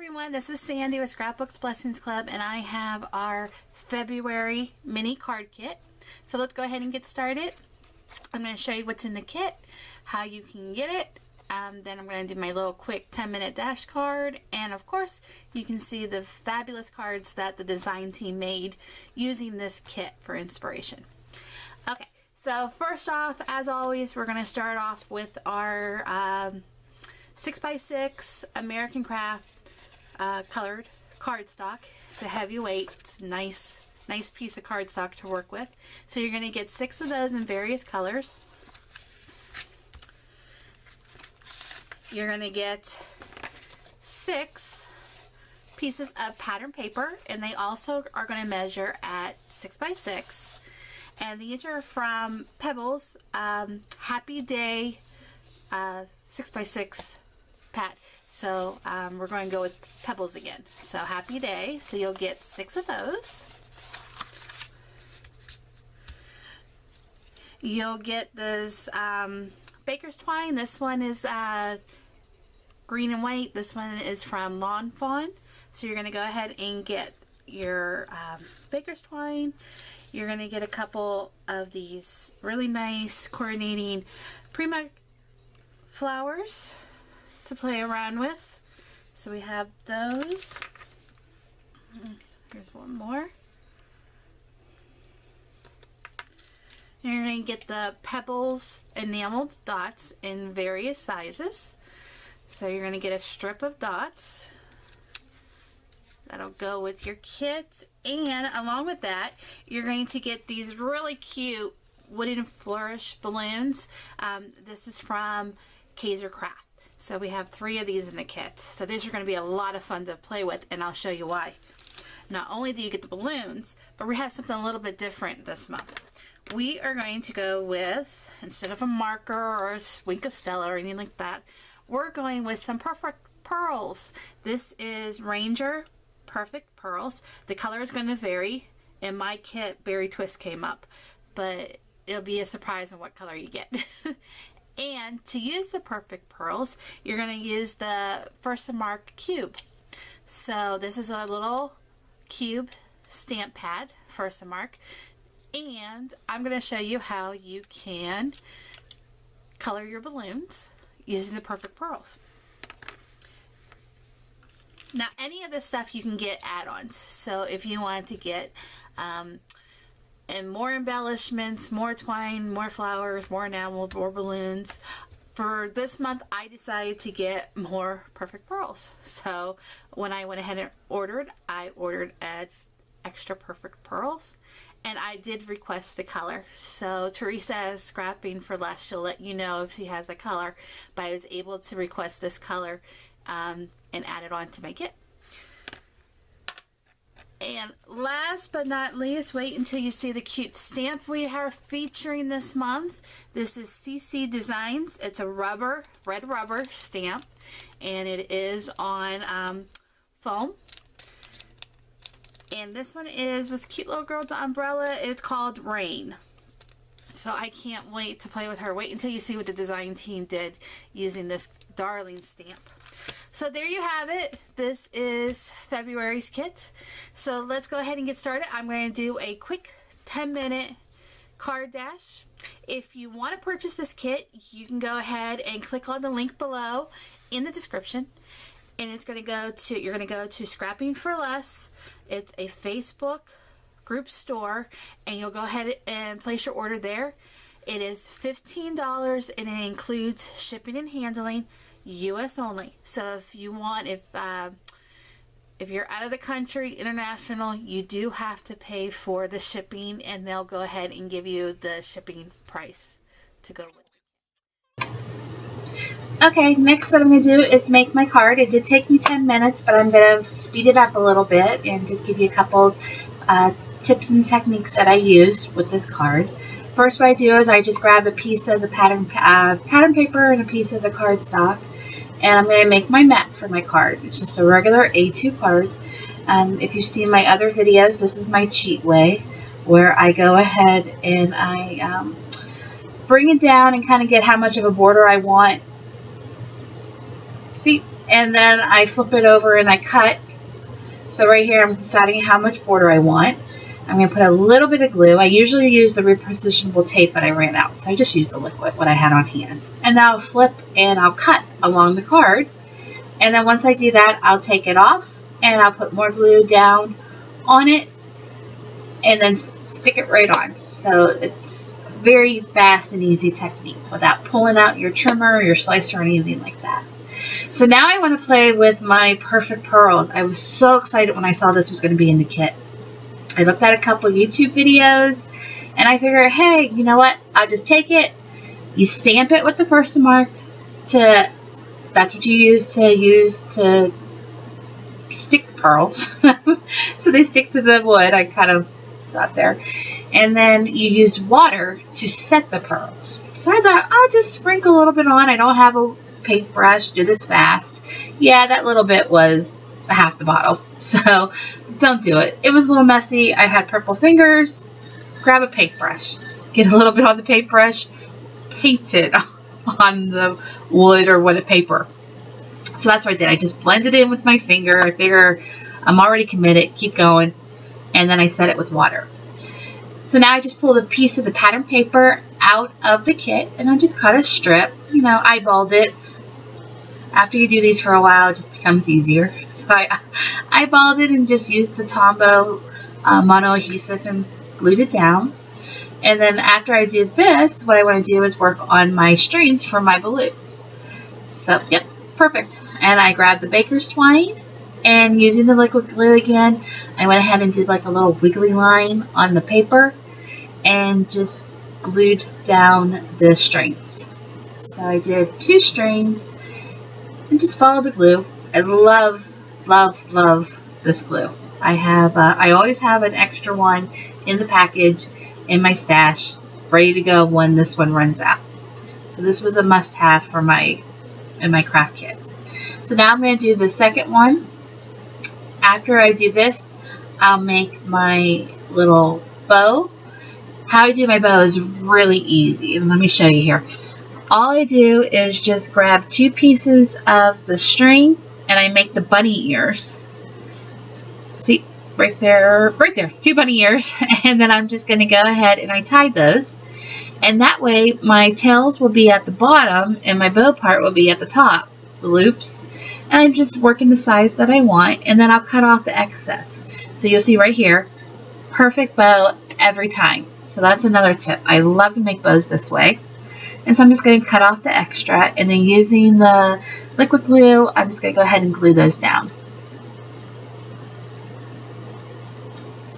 everyone, this is Sandy with Scrapbook Blessings Club, and I have our February mini card kit. So let's go ahead and get started. I'm going to show you what's in the kit, how you can get it. Then I'm going to do my little quick 10-minute dash card, and of course you can see the fabulous cards that the design team made using this kit for inspiration. Okay, so first off, as always, we're going to start off with our 6x6 American Craft colored cardstock. It's a heavyweight, it's a nice piece of cardstock to work with. So you're going to get 6 of those in various colors. You're going to get 6 pieces of pattern paper, and they also are going to measure at 6x6. And these are from Pebbles Happy Day 6x6 pad. So we're going to go with Pebbles again. So Happy Day. So you'll get 6 of those. You'll get this baker's twine. This one is green and white. This one is from Lawn Fawn. So you're going to go ahead and get your baker's twine. You're going to get a couple of these really nice coordinating Prima flowers to play around with. So we have those. Here's one more. And you're going to get the Pebbles enameled dots in various sizes. So you're going to get a strip of dots. That'll go with your kit. And along with that, you're going to get these really cute wooden flourish balloons. This is from Kaiser Craft. So we have 3 of these in the kit. So these are going to be a lot of fun to play with, and I'll show you why. Not only do you get the balloons, but we have something a little bit different this month. We are going to go with, instead of a marker or a Wink of Stella or anything like that, we're going with some perfect pearls. This is Ranger Perfect Pearls. The color is going to vary. In my kit, Berry Twist came up, but it'll be a surprise on what color you get. And to use the perfect pearls, you're going to use the First Mark cube. So this is a little cube stamp pad, First Mark. And I'm going to show you how you can color your balloons using the perfect pearls. Now, any of this stuff you can get add-ons. So if you want to get and more embellishments, more twine, more flowers, more enamel, more balloons. For this month, I decided to get more perfect pearls. So when I went ahead and ordered, I ordered extra perfect pearls. And I did request the color. So Teresa is Scrapping for Less. She'll let you know if she has the color. But I was able to request this color and add it on to my kit. And last but not least, wait until you see the cute stamp we are featuring this month. This is CC Designs. It's a red rubber stamp, and it is on foam. And this one is this cute little girl with the umbrella. It's called Rain. So I can't wait to play with her. Wait until you see what the design team did using this darling stamp. So there you have it. This is February's kit. So let's go ahead and get started. I'm going to do a quick 10-minute card dash. If you want to purchase this kit, you can go ahead and click on the link below in the description. And it's going to go to, you're going to go to Scrapping for Less. It's a Facebook group store, and you'll go ahead and place your order there. It is $15, and it includes shipping and handling, U.S. only. So if you want, if you're out of the country, international, you do have to pay for the shipping, and they'll go ahead and give you the shipping price to go with. Okay, next what I'm going to do is make my card. It did take me 10 minutes, but I'm going to speed it up a little bit and just give you a couple tips and techniques that I use with this card. First, what I do is I just grab a piece of the pattern paper and a piece of the cardstock, and I'm going to make my mat for my card. It's just a regular A2 card. If you've seen my other videos, this is my cheat way, where I go ahead and I bring it down and kind of get how much of a border I want. See, and then I flip it over and I cut. So right here I'm deciding how much border I want. I'm going to put a little bit of glue. I usually use the repositionable tape, but I ran out, so I just used the liquid, what I had on hand. And now I'll flip and I'll cut along the card. And then once I do that, I'll take it off and I'll put more glue down on it and then stick it right on. So it's a very fast and easy technique without pulling out your trimmer or your slicer or anything like that. So now I want to play with my perfect pearls. I was so excited when I saw this was going to be in the kit. I looked at a couple YouTube videos and I figured, hey, you know what? I'll just take it. You stamp it with the Versamark that's what you use to stick the pearls. So they stick to the wood. I kind of thought there. And then you use water to set the pearls. So I thought, I'll just sprinkle a little bit on. I don't have a paintbrush. Do this fast. Yeah, that little bit was half the bottle. So don't do it. It was a little messy. I had purple fingers. Grab a paintbrush. Get a little bit on the paintbrush. Paint it on the wood or what, paper. So that's what I did. I just blended it in with my finger. I figure I'm already committed. Keep going. And then I set it with water. So now I just pulled a piece of the pattern paper out of the kit and I just cut a strip. You know, eyeballed it. After you do these for a while, it just becomes easier. So I eyeballed it and just used the Tombow mono adhesive and glued it down. And then after I did this, what I want to do is work on my strings for my balloons. So, yep, perfect. And I grabbed the baker's twine and using the liquid glue again, I went ahead and did like a little wiggly line on the paper and just glued down the strings. So I did 2 strings and just follow the glue. I love, love, love this glue. I always have an extra one in the package in my stash, ready to go when this one runs out. So this was a must-have for in my craft kit. So now I'm going to do the second one. After I do this, I'll make my little bow. How I do my bow is really easy, and let me show you here. All I do is just grab 2 pieces of the string and I make the bunny ears. See, right there, 2 bunny ears. And then I'm just going to go ahead and I tie those. And that way my tails will be at the bottom and my bow part will be at the top, the loops. And I'm just working the size that I want, and then I'll cut off the excess. So you'll see right here, perfect bow every time. So that's another tip. I love to make bows this way. And so I'm just going to cut off the extra, and then using the liquid glue, I'm just going to go ahead and glue those down.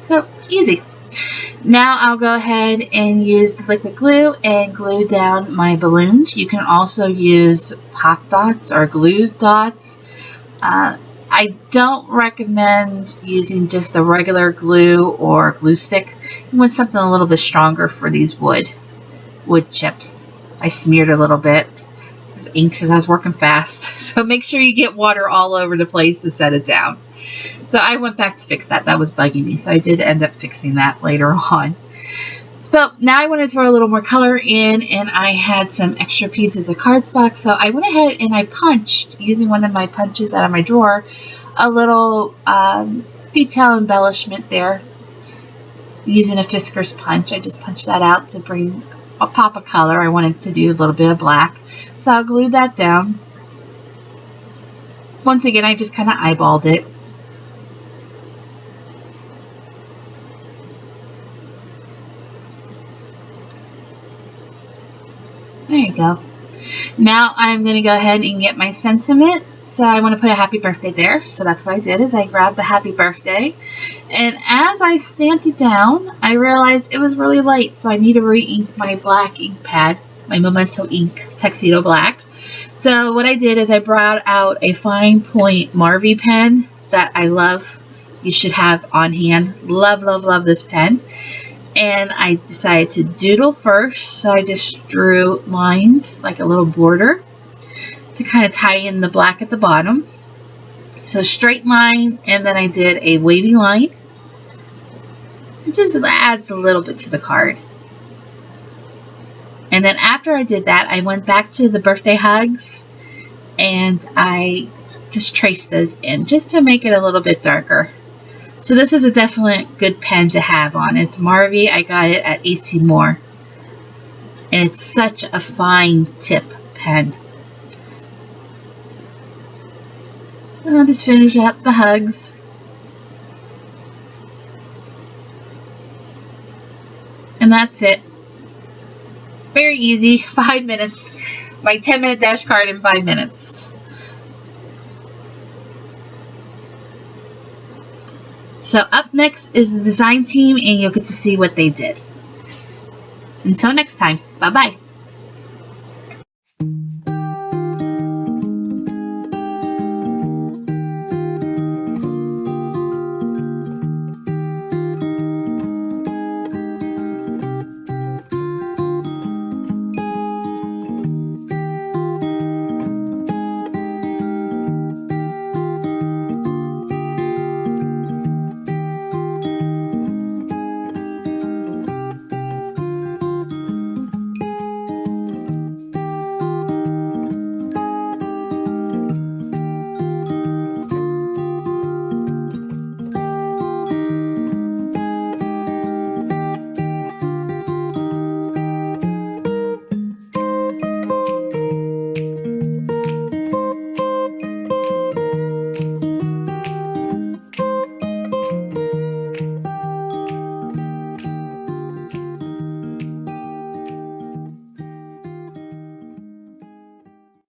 So easy. Now I'll go ahead and use the liquid glue and glue down my balloons. You can also use pop dots or glue dots. I don't recommend using just a regular glue or glue stick. You want something a little bit stronger for these wood chips. I smeared a little bit. It was anxious. I was working fast. So make sure you get water all over the place to set it down. So I went back to fix that. That was bugging me. So I did end up fixing that later on. So now I want to throw a little more color in, and I had some extra pieces of cardstock. So I went ahead and I punched, using one of my punches out of my drawer, a little detail embellishment there using a Fisker's punch. I just punched that out to bring a pop of color. I wanted to do a little bit of black. So I'll glue that down. Once again, I just kind of eyeballed it. There you go. Now I'm going to go ahead and get my sentiment. So I want to put a happy birthday there. So that's what I did, is I grabbed the happy birthday. And as I stamped it down, I realized it was really light. So I need to re-ink my black ink pad, my Memento ink Tuxedo Black. So what I did is I brought out a fine point Marvy pen that I love. You should have on hand. Love, love, love this pen. And I decided to doodle first. So I just drew lines, like a little border, to kind of tie in the black at the bottom. So straight line, and then I did a wavy line. It just adds a little bit to the card. And then after I did that, I went back to the birthday hugs, and I just trace those in just to make it a little bit darker. So this is a definite good pen to have on. It's Marvy. I got it at AC Moore. And it's such a fine tip pen. And I'll just finish up the hugs. And that's it. Very easy. 5 minutes. My 10-minute dash card in 5 minutes. So up next is the design team, and you'll get to see what they did. Until next time, bye-bye.